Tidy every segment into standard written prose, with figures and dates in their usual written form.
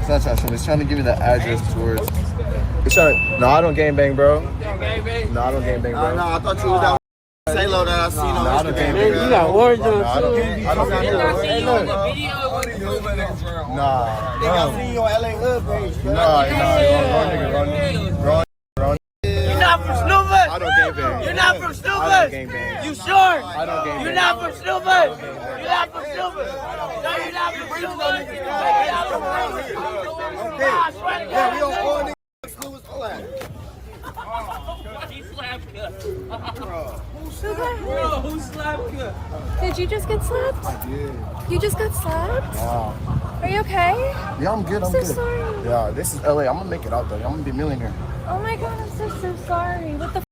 not trying to show me. He's trying to give me the address towards. He's trying to. No, I don't gangbang, bro. No, I don't gangbang, bro. No, I thought you was that Salo that I seen on I don't gangbang. You got orange on I don't too. Hey, look. Nah. I seen you on LA Hood page. Wrong nigga. You're not from Snoopers. I don't gangbang. You're not from I don't Snoopers. gangbang. You sure? I don't gangbang. You're not from Snoopers. You're not from Snoopers. No, you're not from Snoopers. You're not from Snoopers. I swear to God. We on 4 niggas. Hold on. He slapped you. Bro, who slapped you? Did you just get slapped? I did. You just got slapped? Wow. Are you okay? Yeah, I'm good. I'm So good. sorry. Yeah, this is LA. I'm gonna make it out though. I'm gonna be a millionaire. Oh my god, I'm so sorry. What the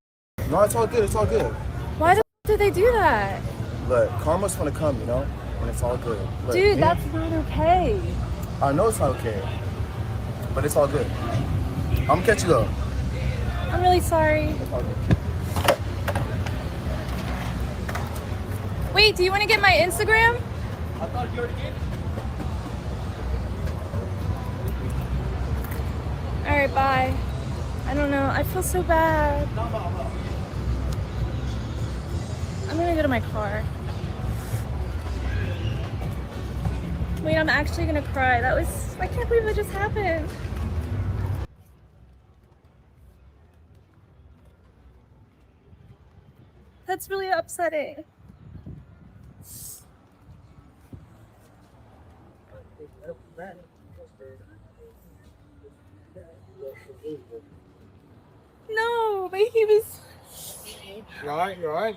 No, it's all good. It's all good. Why the did they do that? Look, karma's gonna come, you know, and it's all good. Look, Dude, me- that's not okay. I know it's not okay, but it's all good. I'm gonna catch you though. I'm really sorry. It's all good. Wait, do you want to get my Instagram? I thought you already gave it. Alright, bye. I don't know. I feel so bad. I'm gonna go to my car. Wait, I'm actually gonna cry. I can't believe that just happened. That's really upsetting. No, but he was. You alright? You alright?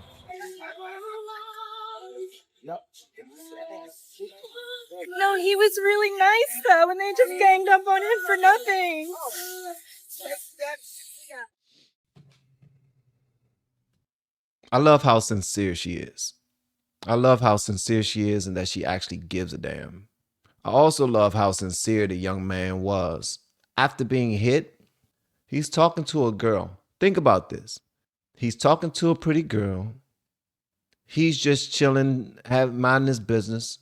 No, he was really nice though, and they just ganged up on him for nothing. I love how sincere she is. I love how sincere she is and that she actually gives a damn. I also love how sincere the young man was. After being hit, he's talking to a girl. Think about this. He's talking to a pretty girl. He's just chilling, minding his business.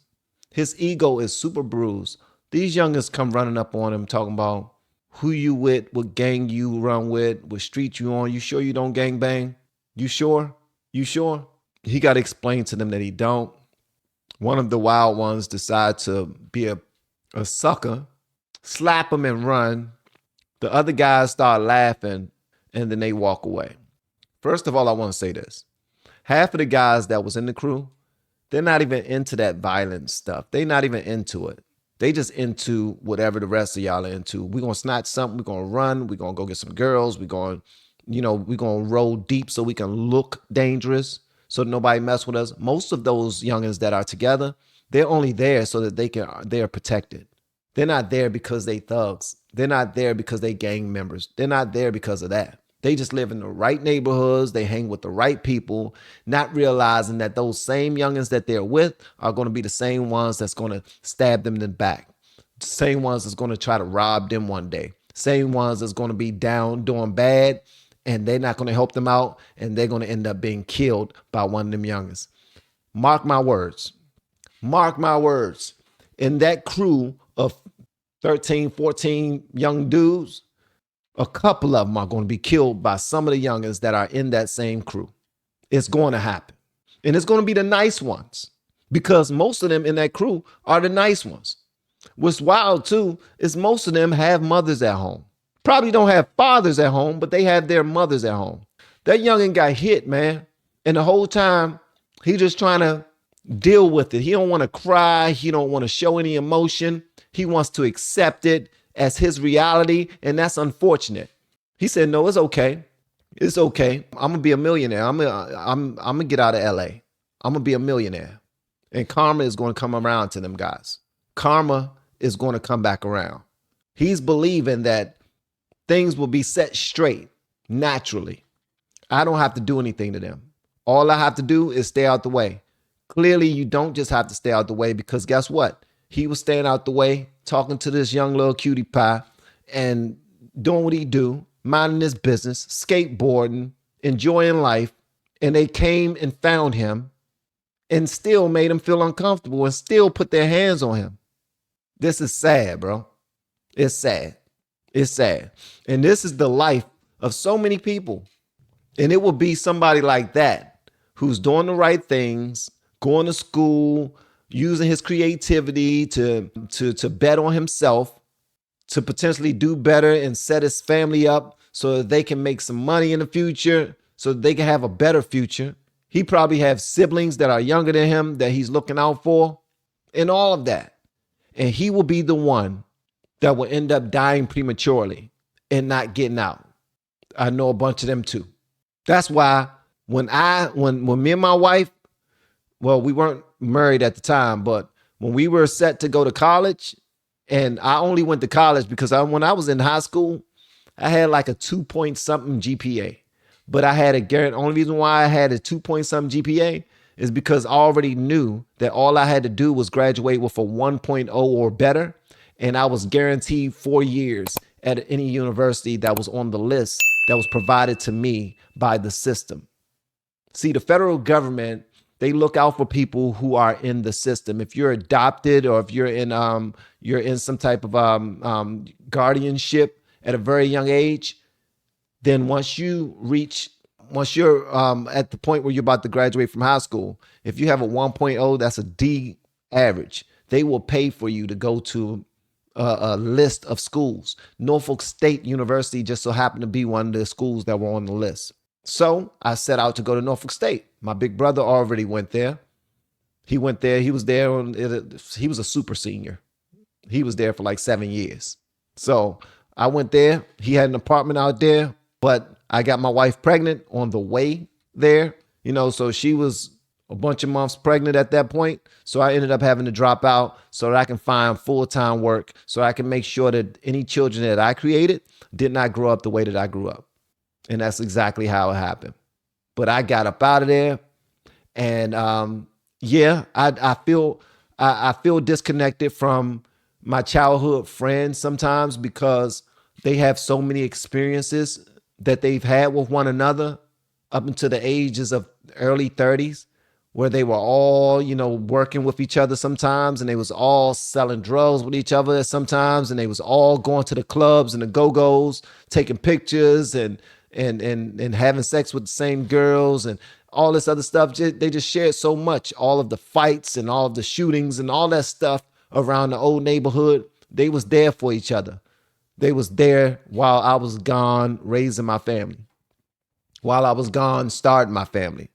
His ego is super bruised. These youngins come running up on him talking about who you with, what gang you run with, what street you on. You sure you don't gang bang? You sure? You sure? He got to explain to them that he don't. One of the wild ones decide to be a sucker, slap him and run. The other guys start laughing and then they walk away. First of all, I want to say this. Half of the guys that was in the crew, they're not even into that violent stuff. They're not even into it. They just into whatever the rest of y'all are into. We're going to snatch something. We're going to run. We're going to go get some girls. We're going to roll deep so we can look dangerous so nobody mess with us. Most of those youngins that are together, they're only there so that they're protected. They're not there because they thugs. They're not there because they gang members. They're not there because of that. They just live in the right neighborhoods. They hang with the right people, not realizing that those same youngins that they're with are going to be the same ones that's going to stab them in the back. The same ones that's going to try to rob them one day. Same ones that's going to be down doing bad, and they're not going to help them out, and they're going to end up being killed by one of them youngins. Mark my words. Mark my words. In that crew of 13, 14 young dudes, a couple of them are going to be killed by some of the youngins that are in that same crew. It's going to happen. And it's going to be the nice ones because most of them in that crew are the nice ones. What's wild too is most of them have mothers at home. Probably don't have fathers at home, but they have their mothers at home. That youngin got hit, man. And the whole time he just trying to deal with it. He don't want to cry. He don't want to show any emotion. He wants to accept it as his reality, and that's unfortunate. He said, no, it's okay. It's okay. I'm going to be a millionaire. I'm going to get out of LA. I'm going to be a millionaire. And karma is going to come around to them guys. Karma is going to come back around. He's believing that things will be set straight naturally. I don't have to do anything to them. All I have to do is stay out the way. Clearly, you don't just have to stay out the way because guess what? He was staying out the way, talking to this young little cutie pie and doing what he do, minding his business, skateboarding, enjoying life. And they came and found him and still made him feel uncomfortable and still put their hands on him. This is sad, bro. It's sad. It's sad. And this is the life of so many people. And it will be somebody like that who's doing the right things, going to school, using his creativity to bet on himself, to potentially do better and set his family up so that they can make some money in the future, so that they can have a better future. He probably has siblings that are younger than him that he's looking out for and all of that. And he will be the one that will end up dying prematurely and not getting out. I know a bunch of them too. That's why when me and my wife, well, we weren't married at the time, but when we were set to go to college, and I only went to college because when I was in high school, I had like a 2-point-something GPA. But I had a guarantee. Only reason why I had a 2-point-something GPA is because I already knew that all I had to do was graduate with a 1.0 or better. And I was guaranteed 4 years at any university that was on the list that was provided to me by the system. See, the federal government, they look out for people who are in the system. If you're adopted or if you're in some type of guardianship at a very young age, then once you're at the point where you're about to graduate from high school, if you have a 1.0, that's a D average, they will pay for you to go to a list of schools. Norfolk State University just so happened to be one of the schools that were on the list. So I set out to go to Norfolk State. My big brother already went there. He went there. He was there. He was a super senior. He was there for like 7 years. So I went there. He had an apartment out there, but I got my wife pregnant on the way there. So she was a bunch of months pregnant at that point. So I ended up having to drop out so that I can find full-time work, so I can make sure that any children that I created did not grow up the way that I grew up. And that's exactly how it happened. But I got up out of there, and I feel disconnected from my childhood friends sometimes because they have so many experiences that they've had with one another up until the ages of early 30s, where they were all, working with each other sometimes, and they was all selling drugs with each other sometimes, and they was all going to the clubs and the go-go's, taking pictures and having sex with the same girls and all this other stuff. They just shared so much, all of the fights and all of the shootings and all that stuff around the old neighborhood. They was there for each other. They was there while I was gone raising my family, while I was gone starting my family.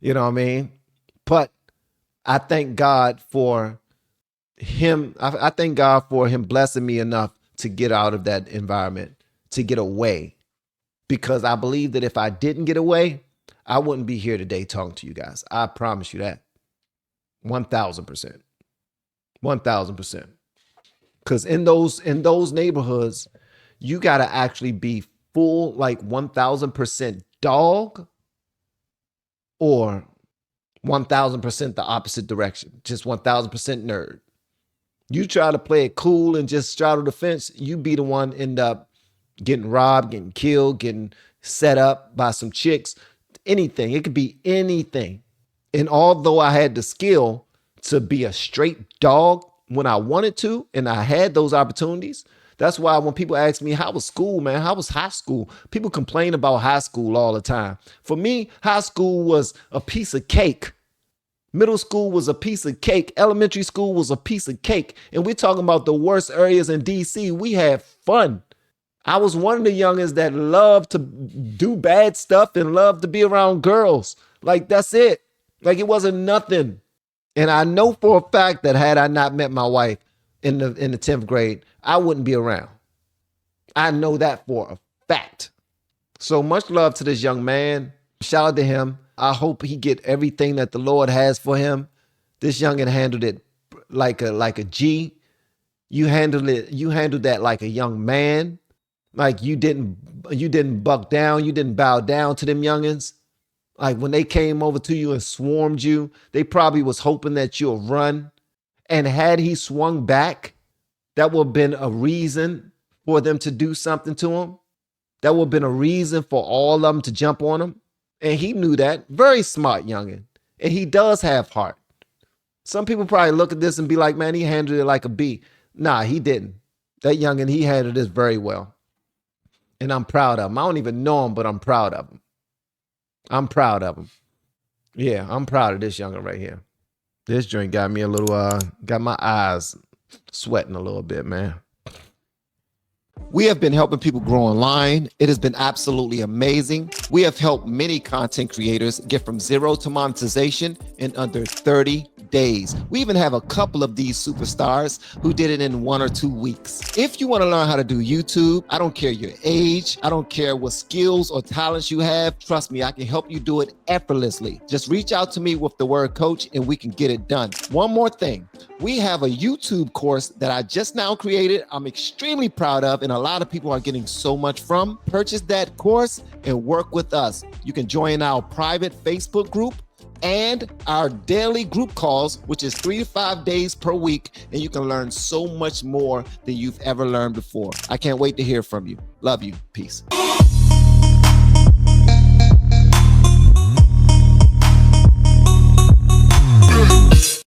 You know what I mean? But I thank God for him. I thank God for him blessing me enough to get out of that environment, to get away. Because I believe that if I didn't get away, I wouldn't be here today talking to you guys. I promise you that. 1,000%. 1,000%. Because in those neighborhoods, you got to actually be full, like 1,000% dog, or 1,000% the opposite direction, just 1,000% nerd. You try to play it cool and just straddle the fence, you be the one end up getting robbed, getting killed, getting set up by some chicks, anything. It could be anything. And although I had the skill to be a straight dog when I wanted to, and I had those opportunities, that's why when people ask me, how was school, man? How was high school? People complain about high school all the time. For me, high school was a piece of cake. Middle school was a piece of cake. Elementary school was a piece of cake. And we're talking about the worst areas in DC. We had fun. I was one of the youngins that loved to do bad stuff and loved to be around girls. Like, that's it. Like, it wasn't nothing. And I know for a fact that had I not met my wife in the 10th grade, I wouldn't be around. I know that for a fact. So much love to this young man. Shout out to him. I hope he get everything that the Lord has for him. This youngin handled it like a G. You handled that like a young man. Like you didn't buck down. You didn't bow down to them youngins. Like when they came over to you and swarmed you, they probably was hoping that you'll run. And had he swung back, that would have been a reason for them to do something to him. That would have been a reason for all of them to jump on him. And he knew that. Very smart youngin. And he does have heart. Some people probably look at this and be like, man, he handled it like a B. Nah, he didn't. That youngin', he handled this very well. And I'm proud of him. I don't even know him, but I'm proud of him. I'm proud of him. Yeah, I'm proud of this youngin' right here. This joint got me a little, got my eyes sweating a little bit, man. We have been helping people grow online. It has been absolutely amazing. We have helped many content creators get from zero to monetization in under 30 days. We even have a couple of these superstars who did it in 1 or 2 weeks. If you want to learn how to do YouTube, I don't care your age, I don't care what skills or talents you have, trust me, I can help you do it effortlessly. Just reach out to me with the word coach and we can get it done. One more thing, we have a YouTube course that I just now created. I'm extremely proud of, and a lot of people are getting so much from. Purchase that course and work with us. You can join our private Facebook group and our daily group calls, which is 3 to 5 days per week, and you can learn so much more than you've ever learned before. I can't wait to hear from you. Love you. Peace.